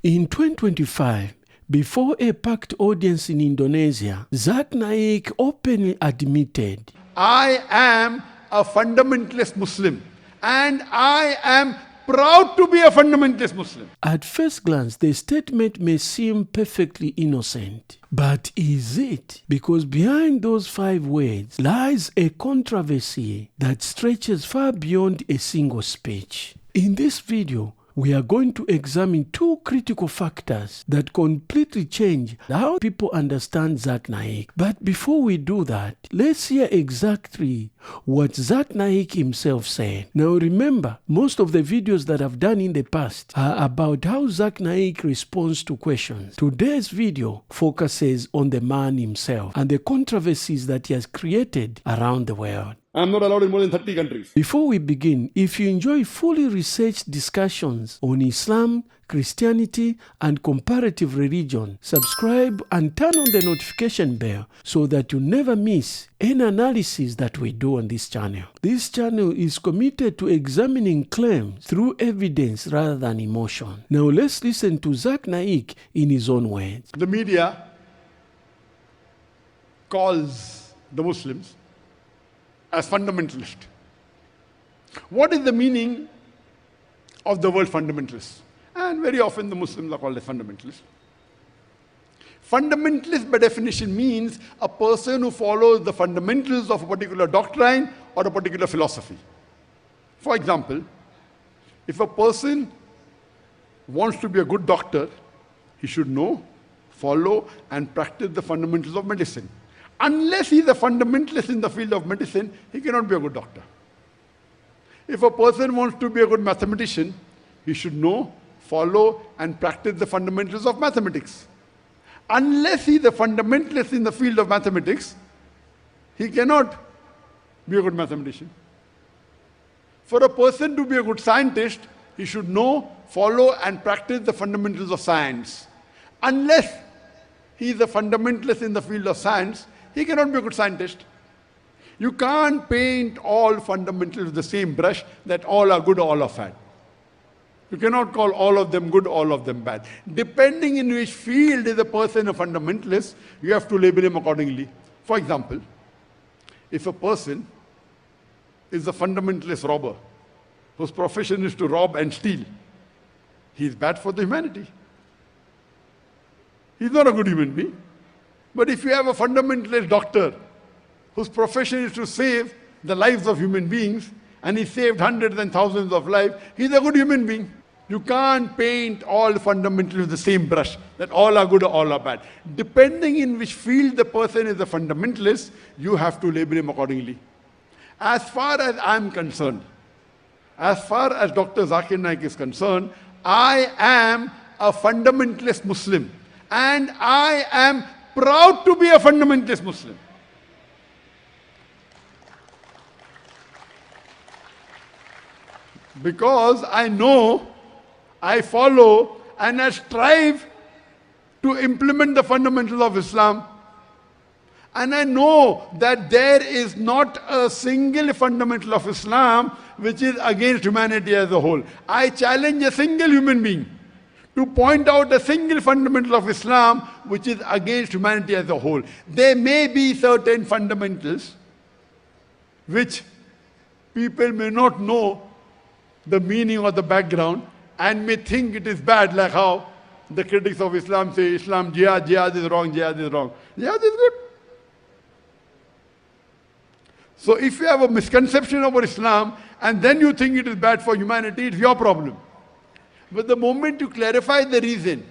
In 2025, before a packed audience in Indonesia, Zakir Naik openly admitted, I am a fundamentalist Muslim and I am proud to be a fundamentalist Muslim. At first glance, the statement may seem perfectly innocent. But is it? Because behind those 5 words lies a controversy that stretches far beyond a single speech. In this video, we are going to examine 2 critical factors that completely change how people understand Zakir Naik. But before we do that, let's hear exactly what Zakir Naik himself said. Now remember, most of the videos that I've done in the past are about how Zakir Naik responds to questions. Today's video focuses on the man himself and the controversies that he has created around the world. I'm not allowed in more than 30 countries. Before we begin, if you enjoy fully researched discussions on Islam, Christianity, and comparative religion, subscribe and turn on the notification bell so that you never miss any analysis that we do on this channel. This channel is committed to examining claims through evidence rather than emotion. Now let's listen to Zakir Naik in his own words. The media calls the Muslims as fundamentalist. What is the meaning of the word fundamentalist? And very often the Muslims are called as fundamentalists. Fundamentalist by definition means a person who follows the fundamentals of a particular doctrine or a particular philosophy. For example, if a person wants to be a good doctor, he should know, follow, and practice the fundamentals of medicine. Unless he is a fundamentalist in the field of medicine, he cannot be a good doctor. If a person wants to be a good mathematician, he should know, follow, and practice the fundamentals of mathematics. Unless he is a fundamentalist in the field of mathematics, he cannot be a good mathematician. For a person to be a good scientist, he should know, follow, and practice the fundamentals of science. Unless he is a fundamentalist in the field of science, he cannot be a good scientist. You can't paint all fundamentals with the same brush that all are good or all are bad. You cannot call all of them good, all of them bad. Depending in which field is a person a fundamentalist, you have to label him accordingly. For example, if a person is a fundamentalist robber, whose profession is to rob and steal, he is bad for the humanity. He's not a good human being. But if you have a fundamentalist doctor whose profession is to save the lives of human beings, and he saved hundreds and thousands of lives, he's a good human being. You can't paint all fundamentalists with the same brush, that all are good or all are bad. Depending in which field the person is a fundamentalist, you have to label him accordingly. As far as I'm concerned, as far as Dr. Zakir Naik is concerned, I am a fundamentalist Muslim. And I am proud to be a fundamentalist Muslim. Because I know, I follow, and I strive to implement the fundamentals of Islam. And I know that there is not a single fundamental of Islam which is against humanity as a whole. I challenge a single human being to point out a single fundamental of Islam which is against humanity as a whole. There may be certain fundamentals which people may not know the meaning or the background and may think it is bad, like how the critics of Islam say, Islam, jihad is wrong, jihad is wrong. Jihad is good. So if you have a misconception about Islam and then you think it is bad for humanity, it's your problem. But the moment you clarify the reason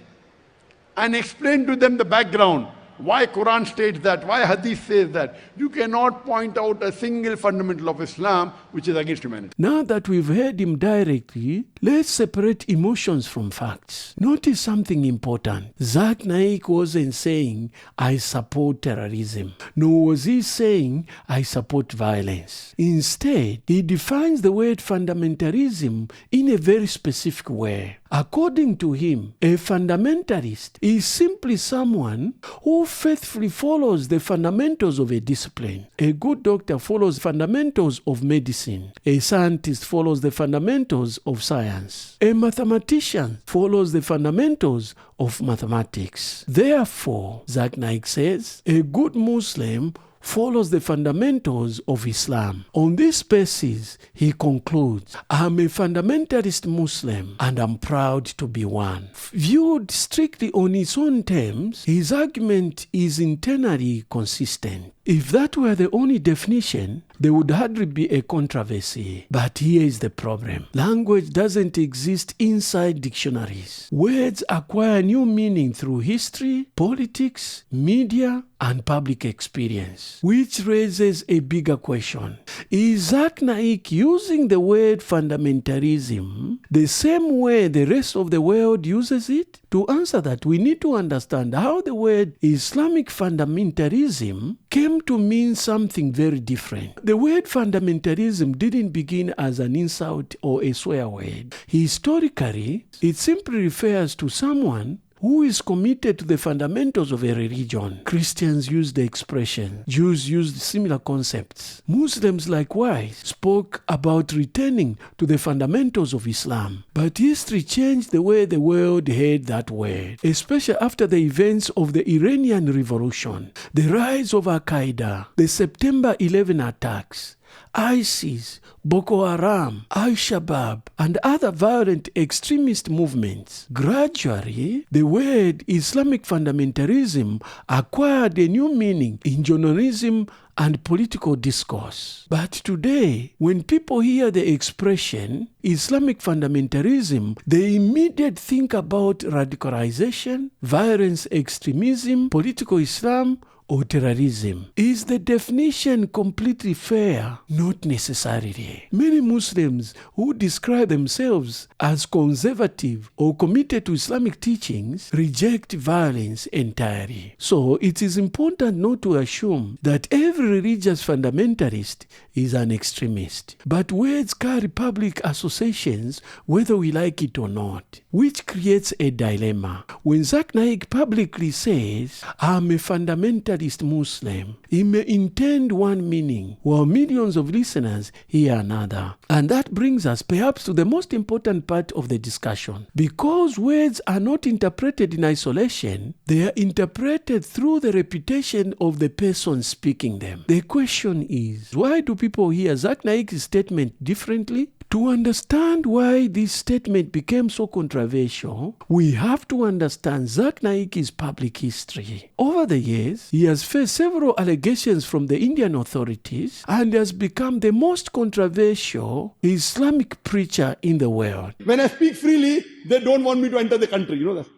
and explain to them the background, why Quran states that, why Hadith says that, you cannot point out a single fundamental of Islam which is against humanity. Now that we've heard him directly, let's separate emotions from facts. Notice something important. Zakir Naik wasn't saying, I support terrorism. Nor was he saying, I support violence. Instead, he defines the word fundamentalism in a very specific way. According to him, a fundamentalist is simply someone who faithfully follows the fundamentals of a discipline. A good doctor follows fundamentals of medicine. A scientist follows the fundamentals of science. A mathematician follows the fundamentals of mathematics. Therefore, Zakir Naik says, a good Muslim follows the fundamentals of Islam. On this basis, he concludes, I'm a fundamentalist Muslim and I'm proud to be one. Viewed strictly on its own terms, his argument is internally consistent. If that were the only definition, there would hardly be a controversy. But here is the problem. Language doesn't exist inside dictionaries. Words acquire new meaning through history, politics, media, and public experience, which raises a bigger question. Is Zakir Naik using the word fundamentalism the same way the rest of the world uses it? To answer that, we need to understand how the word Islamic fundamentalism came to mean something very different. The word fundamentalism didn't begin as an insult or a swear word. Historically, it simply refers to someone who is committed to the fundamentals of a religion. Christians used the expression. Jews used similar concepts. Muslims likewise spoke about returning to the fundamentals of Islam. But history changed the way the world heard that word, especially after the events of the Iranian Revolution, the rise of Al-Qaeda, the September 11 attacks, ISIS, Boko Haram, Al-Shabaab, and other violent extremist movements. Gradually, the word Islamic fundamentalism acquired a new meaning in journalism and political discourse. But today, when people hear the expression Islamic fundamentalism, they immediately think about radicalization, violence, extremism, political Islam, or terrorism. Is the definition completely fair? Not necessarily. Many Muslims who describe themselves as conservative or committed to Islamic teachings reject violence entirely. So it is important not to assume that every religious fundamentalist is an extremist. But words carry public associations whether we like it or not, which creates a dilemma. When Zakir Naik publicly says, I'm a fundamentalist Muslim, he may intend one meaning, while millions of listeners hear another. And that brings us perhaps to the most important part of the discussion. Because words are not interpreted in isolation, they are interpreted through the reputation of the person speaking them. The question is, why do people hear Zakir Naik's statement differently? To understand why this statement became so controversial, we have to understand Zakir Naik's public history. Over the years, he has faced several allegations from the Indian authorities and has become the most controversial Islamic preacher in the world. When I speak freely, they don't want me to enter the country. You know that?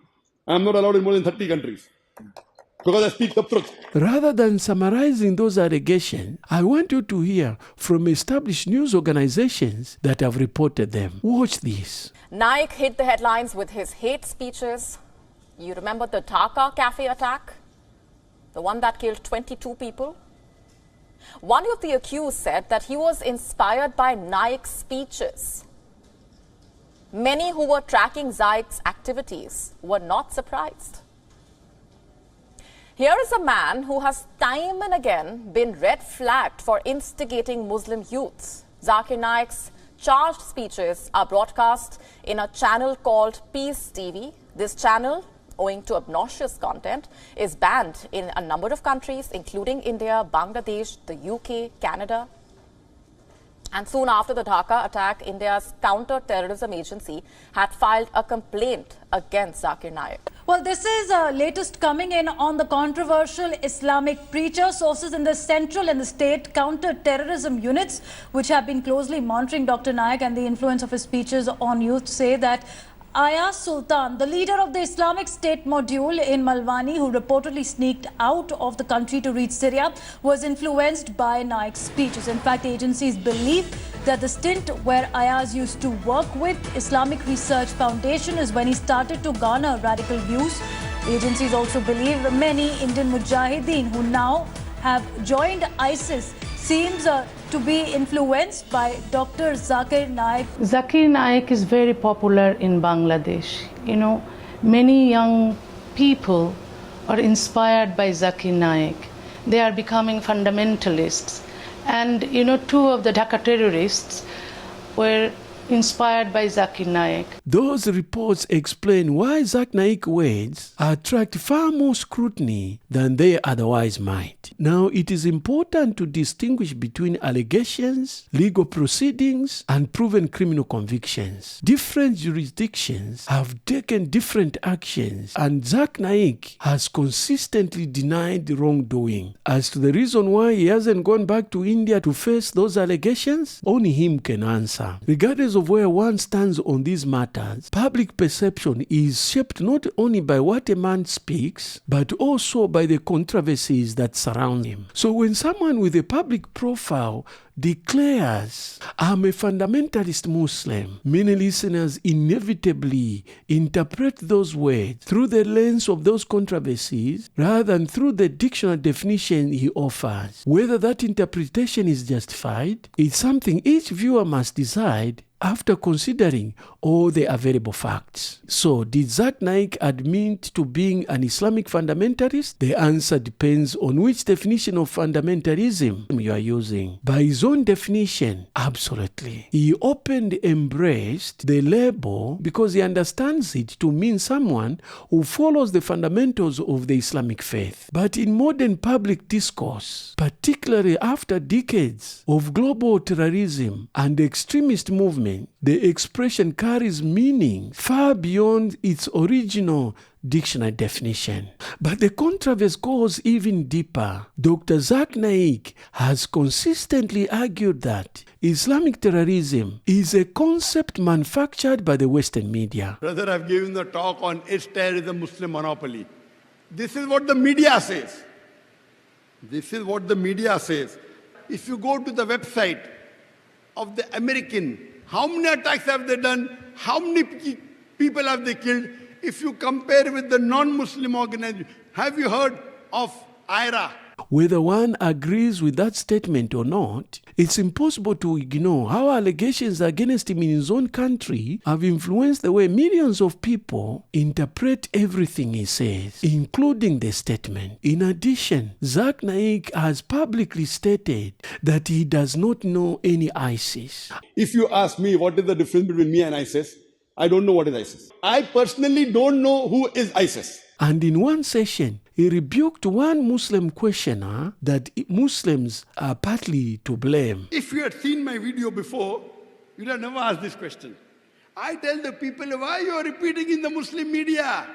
I'm not allowed in more than 30 countries. Because I speak the truth. Rather than summarizing those allegations, I want you to hear from established news organizations that have reported them. Watch this. Naik hit the headlines with his hate speeches. You remember the Dhaka cafe attack? The one that killed 22 people? One of the accused said that he was inspired by Naik's speeches. Many who were tracking Zakir's activities were not surprised. Here is a man who has time and again been red flagged for instigating Muslim youths. Zakir Naik's charged speeches are broadcast in a channel called Peace TV. This channel, owing to obnoxious content, is banned in a number of countries, including India, Bangladesh, the UK, Canada. And soon after the Dhaka attack, India's counter-terrorism agency had filed a complaint against Zakir Naik. Well, this is latest coming in on the controversial Islamic preacher. Sources in the central and the state counter-terrorism units, which have been closely monitoring Dr. Naik and the influence of his speeches on youth, say that Ayaz Sultan, the leader of the Islamic State module in Malwani, who reportedly sneaked out of the country to reach Syria, was influenced by Naik's speeches. In fact, agencies believe that the stint where Ayaz used to work with Islamic Research Foundation is when he started to garner radical views. Agencies also believe many Indian mujahideen who now have joined ISIS seems to be influenced by Dr. Zakir Naik? Zakir Naik is very popular in Bangladesh. You know, many young people are inspired by Zakir Naik. They are becoming fundamentalists. And, you know, 2 of the Dhaka terrorists were inspired by Zakir Naik. Those reports explain why Zakir Naik's words attract far more scrutiny than they otherwise might. Now, it is important to distinguish between allegations, legal proceedings, and proven criminal convictions. Different jurisdictions have taken different actions, and Zakir Naik has consistently denied wrongdoing. As to the reason why he hasn't gone back to India to face those allegations, only him can answer. Regardless of where one stands on these matters, public perception is shaped not only by what a man speaks, but also by the controversies that surround him. So when someone with a public profile declares, "I'm a fundamentalist Muslim," many listeners inevitably interpret those words through the lens of those controversies rather than through the dictionary definition he offers. Whether that interpretation is justified is something each viewer must decide after considering all the available facts. So, did Zakir Naik admit to being an Islamic fundamentalist? The answer depends on which definition of fundamentalism you are using. By his own definition, absolutely. He openly embraced the label because he understands it to mean someone who follows the fundamentals of the Islamic faith. But in modern public discourse, particularly after decades of global terrorism and extremist movements, the expression carries meaning far beyond its original dictionary definition. But the controversy goes even deeper. Dr. Zakir Naik has consistently argued that Islamic terrorism is a concept manufactured by the Western media. Brother, I've given the talk on is terrorism Muslim monopoly. This is what the media says. This is what the media says. If you go to the website of the American, how many attacks have they done? How many people have they killed? If you compare with the non-Muslim organization, have you heard of IRA? Whether one agrees with that statement or not, it's impossible to ignore how allegations against him in his own country have influenced the way millions of people interpret everything he says, including the statement. In addition, Zakir Naik has publicly stated that he does not know any ISIS. If you ask me what is the difference between me and ISIS, I don't know what is ISIS. I personally don't know who is ISIS. And in one session, he rebuked one Muslim questioner that Muslims are partly to blame. If you had seen my video before, you'd have never asked this question. I tell the people, why you are repeating in the Muslim media?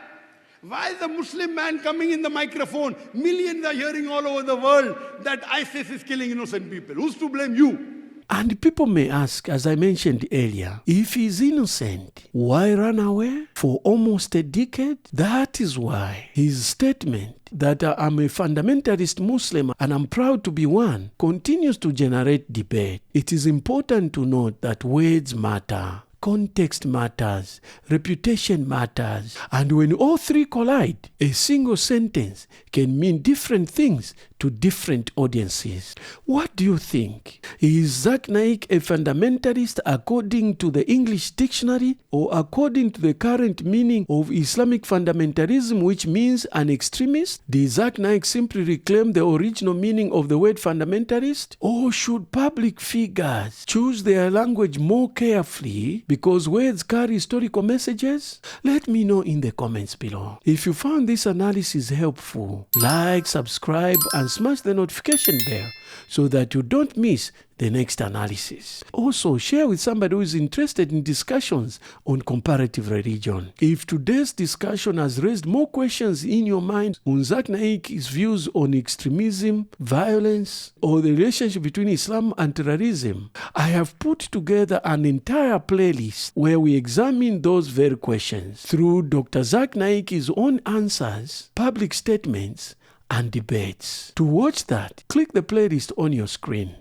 Why is the Muslim man coming in the microphone? Millions are hearing all over the world that ISIS is killing innocent people. Who's to blame you? And people may ask, as I mentioned earlier, if he's innocent, why run away for almost a decade? That is why his statement that I'm a fundamentalist Muslim and I'm proud to be one continues to generate debate. It is important to note that words matter. Context matters, reputation matters, and when all three collide, a single sentence can mean different things to different audiences. What do you think? Is Zakir Naik a fundamentalist according to the English dictionary or according to the current meaning of Islamic fundamentalism, which means an extremist? Did Zakir Naik simply reclaim the original meaning of the word fundamentalist? Or should public figures choose their language more carefully because words carry historical messages? Let me know in the comments below. If you found this analysis helpful, like, subscribe, and smash the notification bell so that you don't miss the next analysis. Also, share with somebody who is interested in discussions on comparative religion. If today's discussion has raised more questions in your mind on Zakir Naik's views on extremism, violence, or the relationship between Islam and terrorism, I have put together an entire playlist where we examine those very questions through Dr. Zakir Naik's own answers, public statements, and debates. To watch that, click the playlist on your screen.